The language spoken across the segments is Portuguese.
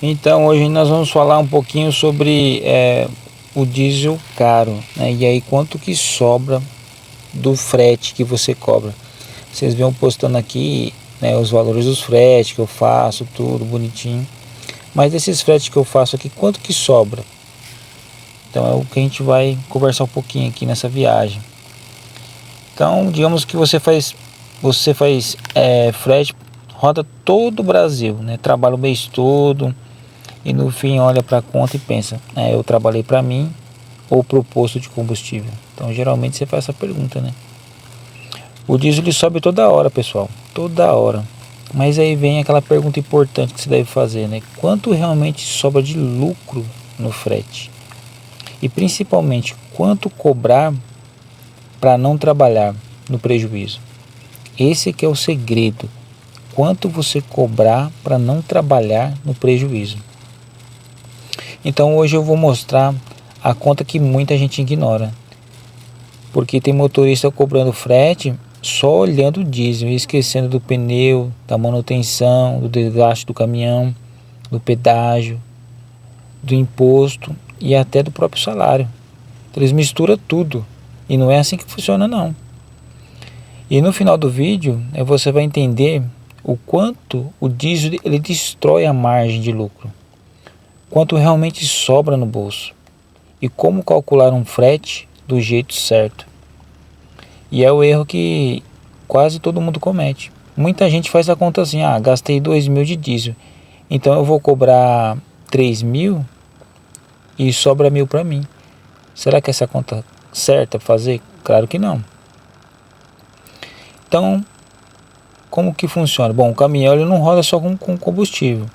Então hoje nós vamos falar um pouquinho sobre o diesel caro, né? E aí quanto que sobra do frete que você cobra. Vocês vêm postando aqui, né, os valores dos fretes que eu faço, tudo bonitinho. Mas desses fretes que eu faço aqui, quanto que sobra? Então é o que a gente vai conversar um pouquinho aqui nessa viagem. Então digamos que você faz frete, roda todo o Brasil, né? Trabalha o mês todo. E no fim olha para a conta e pensa, eu trabalhei para mim ou para o posto de combustível? Então geralmente você faz essa pergunta, né? O diesel ele sobe toda hora, pessoal, toda hora. Mas aí vem aquela pergunta importante que você deve fazer, né? Quanto realmente sobra de lucro no frete? E principalmente, quanto cobrar para não trabalhar no prejuízo? Esse que é o segredo. Quanto você cobrar para não trabalhar no prejuízo? Então hoje eu vou mostrar a conta que muita gente ignora. Porque tem motorista cobrando frete só olhando o diesel e esquecendo do pneu, da manutenção, do desgaste do caminhão, do pedágio, do imposto e até do próprio salário. Eles misturam tudo e não é assim que funciona não. E no final do vídeo você vai entender o quanto o diesel ele destrói a margem de lucro. Quanto realmente sobra no bolso e como calcular um frete do jeito certo. E é o erro que quase todo mundo comete. Muita gente faz a conta assim, gastei 2.000 de diesel, então eu vou cobrar 3.000 e sobra 1.000 para mim. Será que essa conta certa fazer? Claro que não. Então, como que funciona? Bom, o caminhão ele não roda só com combustível.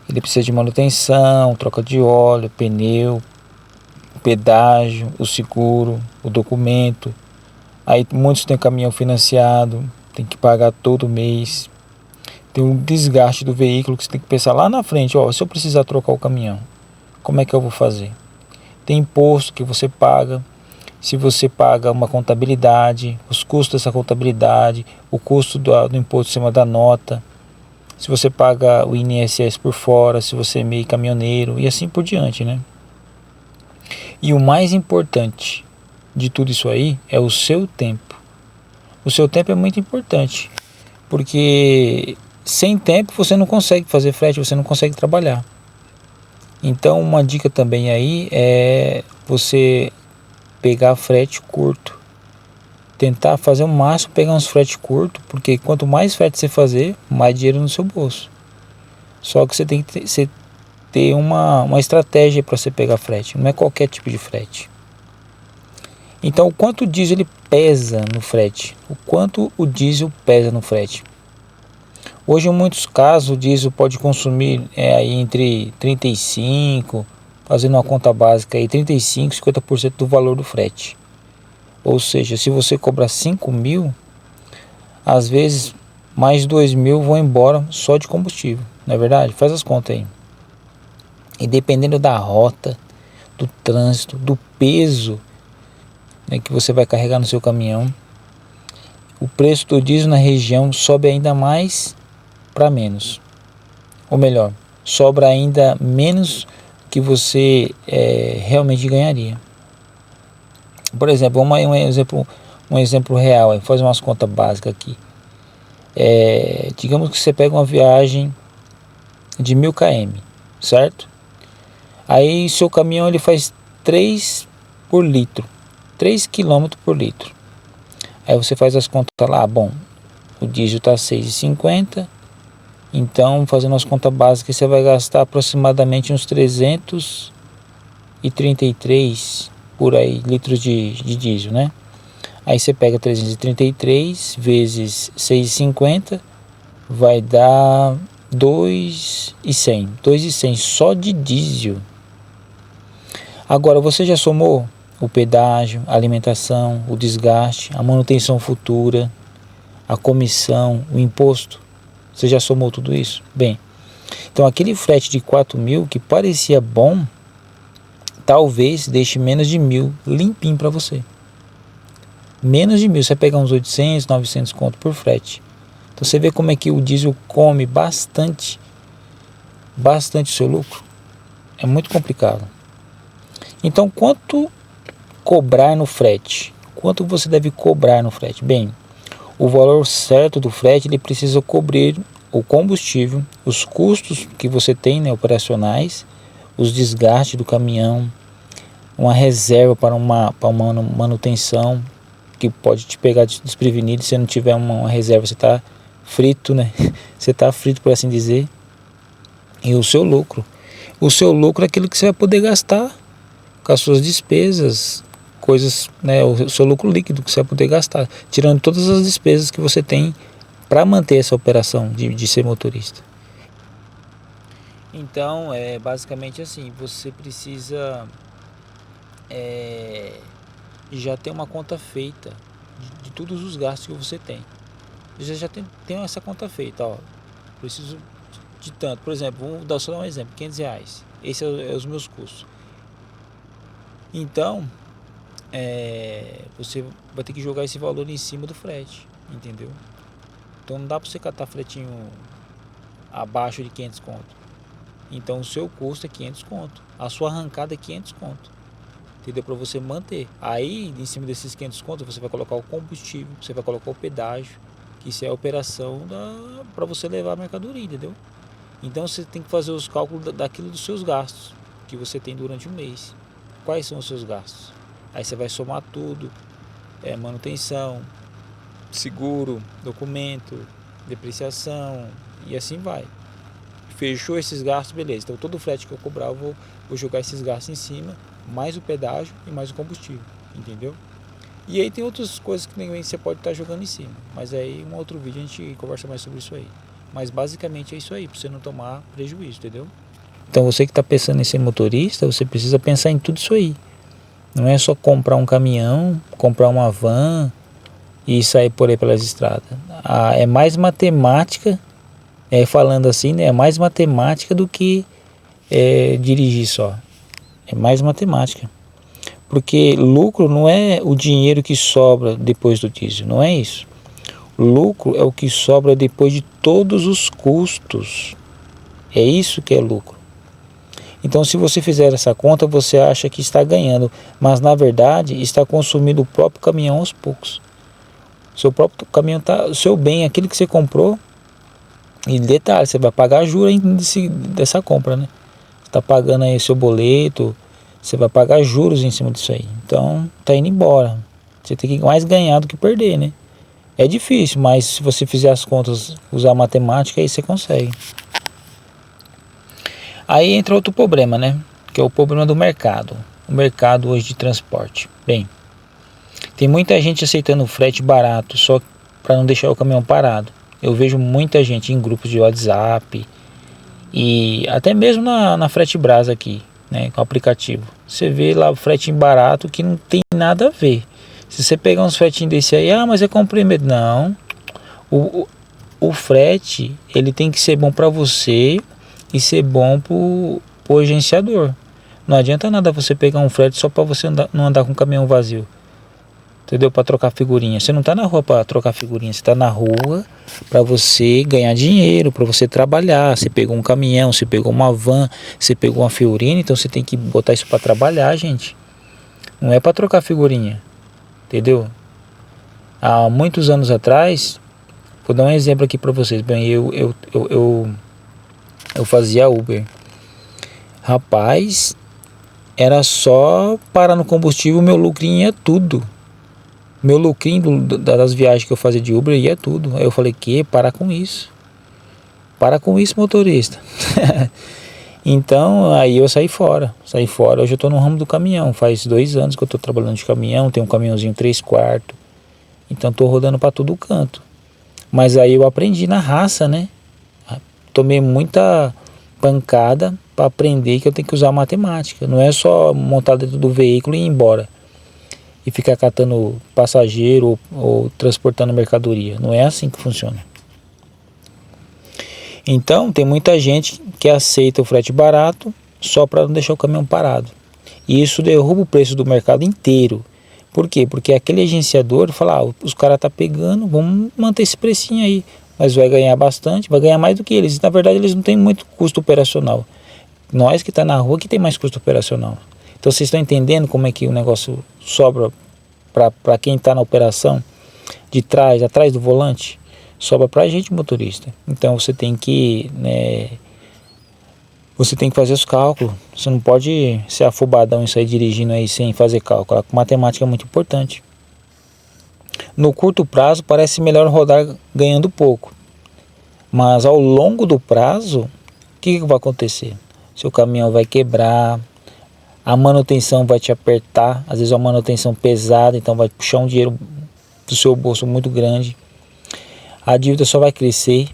Ele precisa de manutenção, troca de óleo, pneu, pedágio, o seguro, o documento. Aí muitos têm caminhão financiado, tem que pagar todo mês. Tem um desgaste do veículo que você tem que pensar lá na frente, se eu precisar trocar o caminhão, como é que eu vou fazer? Tem imposto que você paga, se você paga uma contabilidade, os custos dessa contabilidade, o custo do imposto em cima da nota, se você paga o INSS por fora, se você é meio caminhoneiro e assim por diante, né? E o mais importante de tudo isso aí é o seu tempo. O seu tempo é muito importante, porque sem tempo você não consegue fazer frete, você não consegue trabalhar. Então uma dica também aí é você pegar frete curto. Tentar fazer o máximo pegar uns frete curto, porque quanto mais frete você fazer, mais dinheiro no seu bolso. Só que você tem que ter uma estratégia para você pegar frete, não é qualquer tipo de frete. Então, o quanto o diesel ele pesa no frete? O quanto o diesel pesa no frete? Hoje, em muitos casos, o diesel pode consumir aí entre 35%, fazendo uma conta básica, aí, 35% e 50% do valor do frete. Ou seja, se você cobrar 5.000, às vezes mais 2.000 vão embora só de combustível. Não é verdade? Faz as contas aí. E dependendo da rota, do trânsito, do peso, né, que você vai carregar no seu caminhão, o preço do diesel na região sobe ainda mais para menos. Ou melhor, sobra ainda menos que você realmente ganharia. Por exemplo, um exemplo real, faz umas contas básicas aqui. Digamos que você pega uma viagem de 1.000 km, certo? Aí seu caminhão ele faz 3 por litro, 3 km por litro. Aí você faz as contas lá, bom, o diesel está 6,50, então fazendo as contas básicas você vai gastar aproximadamente uns 333 por aí litros de diesel, né? Aí você pega 333 vezes 6,50, vai dar 2.100 só de diesel. Agora você já somou o pedágio, a alimentação, o desgaste, a manutenção futura, a comissão, o imposto? Você já somou tudo isso? Bem, então aquele frete de 4.000 que parecia bom, talvez deixe menos de 1.000 limpinho para você. Menos de 1.000, você vai pegar uns 800, 900 conto por frete. Então você vê como é que o diesel come bastante bastante o seu lucro? É muito complicado. Então, quanto cobrar no frete? Quanto você deve cobrar no frete? Bem, o valor certo do frete ele precisa cobrir o combustível, os custos que você tem, né, operacionais, os desgastes do caminhão, uma reserva para uma manutenção que pode te pegar desprevenido. Se você não tiver uma reserva, você está frito, né? Você está frito, por assim dizer. E o seu lucro. O seu lucro é aquilo que você vai poder gastar com as suas despesas, coisas, né? O seu lucro líquido que você vai poder gastar, tirando todas as despesas que você tem para manter essa operação de ser motorista. Então, é basicamente assim, você precisa já ter uma conta feita de todos os gastos que você tem. Você já tem essa conta feita, ó, preciso de tanto, por exemplo, vamos só dar um exemplo, R$500, esse é os meus custos. Então, você vai ter que jogar esse valor em cima do frete, entendeu? Então não dá para você catar fretinho abaixo de 500 conto. Então o seu custo é 500 conto, a sua arrancada é 500 conto, entendeu? Para você manter. Aí em cima desses 500 conto você vai colocar o combustível, você vai colocar o pedágio, que isso é a operação para você levar a mercadoria, entendeu? Então você tem que fazer os cálculos daquilo dos seus gastos que você tem durante um mês. Quais são os seus gastos? Aí você vai somar tudo, manutenção, seguro, documento, depreciação e assim vai. Fechou esses gastos, beleza. Então todo o frete que eu cobrar eu vou jogar esses gastos em cima, mais o pedágio e mais o combustível, entendeu? E aí tem outras coisas que também você pode estar jogando em cima, mas aí em um outro vídeo a gente conversa mais sobre isso aí. Mas basicamente é isso aí, para você não tomar prejuízo, entendeu? Então você que está pensando em ser motorista, você precisa pensar em tudo isso aí. Não é só comprar um caminhão, comprar uma van e sair por aí pelas estradas. É mais matemática, falando assim, né? É mais matemática do que dirigir só. É mais matemática. Porque lucro não é o dinheiro que sobra depois do diesel, não é isso. Lucro é o que sobra depois de todos os custos. É isso que é lucro. Então, se você fizer essa conta, você acha que está ganhando, mas na verdade está consumindo o próprio caminhão aos poucos. Seu próprio caminhão o seu bem, aquilo que você comprou. E detalhe, você vai pagar juros dessa compra, né? Você está pagando aí seu boleto, você vai pagar juros em cima disso aí. Então, tá indo embora. Você tem que mais ganhar do que perder, né? É difícil, mas se você fizer as contas, usar a matemática, aí você consegue. Aí entra outro problema, né? Que é o problema do mercado. O mercado hoje de transporte. Bem, tem muita gente aceitando frete barato só para não deixar o caminhão parado. Eu vejo muita gente em grupos de WhatsApp e até mesmo na Frete Brasa aqui, né? Com o aplicativo. Você vê lá o frete barato que não tem nada a ver. Se você pegar uns fretinhos desse aí, mas eu comprei mesmo. Não. O frete, ele tem que ser bom para você e ser bom pro agenciador. Não adianta nada você pegar um frete só para você não andar com o caminhão vazio. Entendeu? Para trocar figurinha. Você não está na rua para trocar figurinha, você está na rua para você ganhar dinheiro, para você trabalhar. Você pegou um caminhão, você pegou uma van, você pegou uma Fiorina, então você tem que botar isso para trabalhar, gente. Não é para trocar figurinha. Entendeu? Há muitos anos atrás, vou dar um exemplo aqui para vocês. Bem, eu fazia Uber. Rapaz, era só parar no combustível, meu lucrinho ia tudo. Meu lucrinho das viagens que eu fazia de Uber ia tudo. Aí eu falei, para com isso. Para com isso, motorista. Então, aí eu saí fora. Hoje eu estou no ramo do caminhão. Faz 2 anos que eu estou trabalhando de caminhão. Tenho um caminhãozinho 3/4. Então, estou rodando para todo canto. Mas aí eu aprendi na raça, né? Tomei muita pancada para aprender que eu tenho que usar matemática. Não é só montar dentro do veículo e ir embora. E ficar catando passageiro ou transportando mercadoria. Não é assim que funciona. Então, tem muita gente que aceita o frete barato só para não deixar o caminhão parado. E isso derruba o preço do mercado inteiro. Por quê? Porque aquele agenciador fala, os caras estão pegando, vamos manter esse precinho aí. mas vai ganhar bastante, vai ganhar mais do que eles. Na verdade, eles não têm muito custo operacional. Nós que está na rua que tem mais custo operacional. Então vocês estão entendendo como é que o negócio sobra para quem está na operação de trás, atrás do volante, sobra para a gente motorista. Então você tem que, fazer os cálculos. Você não pode ser afobadão e sair dirigindo aí sem fazer cálculo. A matemática é muito importante. No curto prazo parece melhor rodar ganhando pouco, mas ao longo do prazo, o que vai acontecer? Seu caminhão vai quebrar, a manutenção vai te apertar, às vezes é uma manutenção pesada, então vai puxar um dinheiro do seu bolso muito grande, a dívida só vai crescer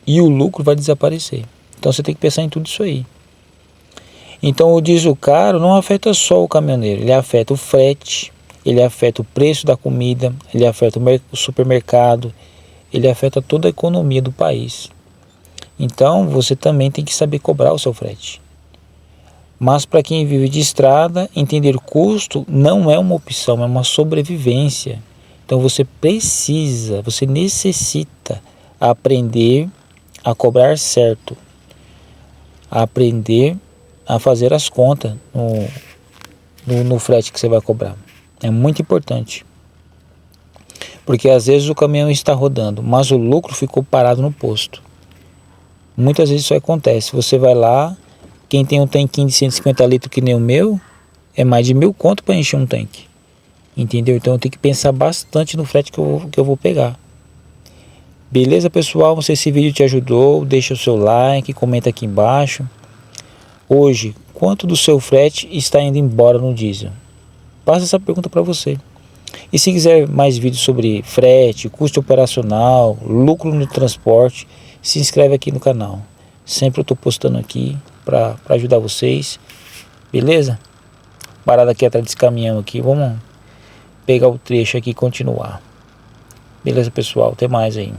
e o lucro vai desaparecer. Então você tem que pensar em tudo isso aí. Então o diesel caro não afeta só o caminhoneiro, ele afeta o frete, ele afeta o preço da comida, ele afeta o supermercado, ele afeta toda a economia do país. Então você também tem que saber cobrar o seu frete. Mas para quem vive de estrada, entender custo não é uma opção, é uma sobrevivência. Então você necessita aprender a cobrar certo, aprender a fazer as contas no frete que você vai cobrar. É muito importante. Porque às vezes o caminhão está rodando, mas o lucro ficou parado no posto. Muitas vezes isso acontece. Você vai lá, quem tem um tanquinho de 150 litros que nem o meu, é mais de 1.000 conto para encher um tanque. Entendeu? Então eu tenho que pensar bastante no frete que eu vou pegar. Beleza, pessoal? Se esse vídeo te ajudou, deixa o seu like, comenta aqui embaixo. Hoje, quanto do seu frete está indo embora no diesel? Passa essa pergunta para você. E se quiser mais vídeos sobre frete, custo operacional, lucro no transporte, se inscreve aqui no canal. Sempre eu estou postando aqui para ajudar vocês. Beleza? Parada aqui atrás desse caminhão aqui. Vamos pegar o trecho aqui e continuar. Beleza, pessoal? Até mais aí.